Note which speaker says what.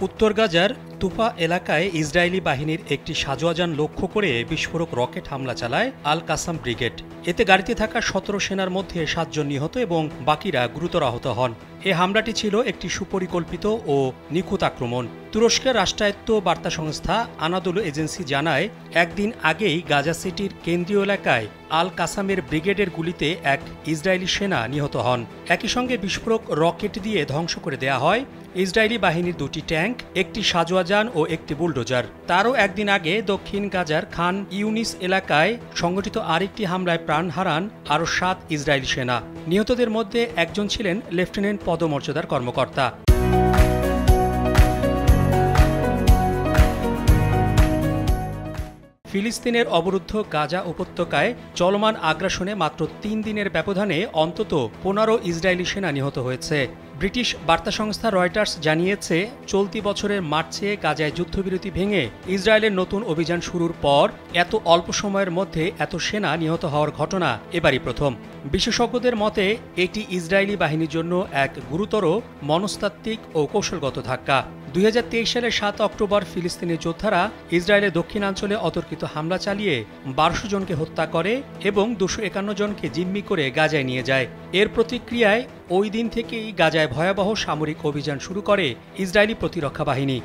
Speaker 1: উত্তর গাজার তুফা এলাকায় ইসরায়েলি বাহিনীর একটি সাজোয়াজান লক্ষ্য করে বিস্ফোরক রকেট হামলা চালায় আল কাসাম ব্রিগেড। এতে গাড়িতে থাকা ১৭ সেনার মধ্যে ৭ জন নিহত এবং বাকিরা গুরুতর আহত হন। এ হামলাটি ছিল একটি সুপরিকল্পিত ও নিখুঁত আক্রমণ। তুরস্কের রাষ্ট্রায়ত্ত বার্তা সংস্থা আনাদোলু এজেন্সি জানায়, একদিন আগেই গাজা সিটির কেন্দ্রীয় এলাকায় আল কাসামের ব্রিগেডের গুলিতে এক ইসরায়েলি সেনা নিহত হন। একই সঙ্গে বিস্ফোরক রকেট দিয়ে ধ্বংস করে দেয়া হয় ইসরায়েলি বাহিনীর ২টি ট্যাঙ্ক, একটি সাজোয়াজান ও একটি বুলডোজার। তারও একদিন আগে দক্ষিণ গাজার খান ইউনিস এলাকায় সংঘটিত আরেকটি হামলায় প্রাণ হারান আরও ৭ ইসরায়েলি সেনা। নিহতদের মধ্যে একজন ছিলেন লেফটেন্যান্ট পদমর্যাদার কর্মকর্তা। ফিলিস্তিনের অবরুদ্ধ গাজা উপত্যকায় চলমান আগ্রাসনে মাত্র ৩ দিনের ব্যবধানে অন্তত ১৫ ইসরায়েলি সেনা নিহত হয়েছে। ব্রিটিশ বার্তা সংস্থা রয়টার্স জানিয়েছে, চলতি বছরের মার্চে গাজায় যুদ্ধবিরতি ভেঙে ইসরায়েলের নতুন অভিযান শুরুর পর এত অল্প সময়ের মধ্যে এত সেনা নিহত হওয়ার ঘটনা এবারই প্রথম। বিশেষজ্ঞদের মতে এটি ইসরায়েলি বাহিনীর জন্য এক গুরুতর মনস্তাত্ত্বিক ও কৌশলগত ধাক্কা। ২০২৩ সালের ৭ অক্টোবর ফিলিস্তিনি যোদ্ধারা ইসরায়েলের দক্ষিণাঞ্চলে অতর্কিত হামলা চালিয়ে ১২০০ জনকে হত্যা করে এবং ২৫১ জনকে জিম্মি করে গাজায় নিয়ে যায়। এর প্রতিক্রিয়ায় ওই দিন থেকেই গাজায় ভয়াবহ সামরিক অভিযান শুরু করে ইসরায়েলি প্রতিরক্ষা বাহিনী।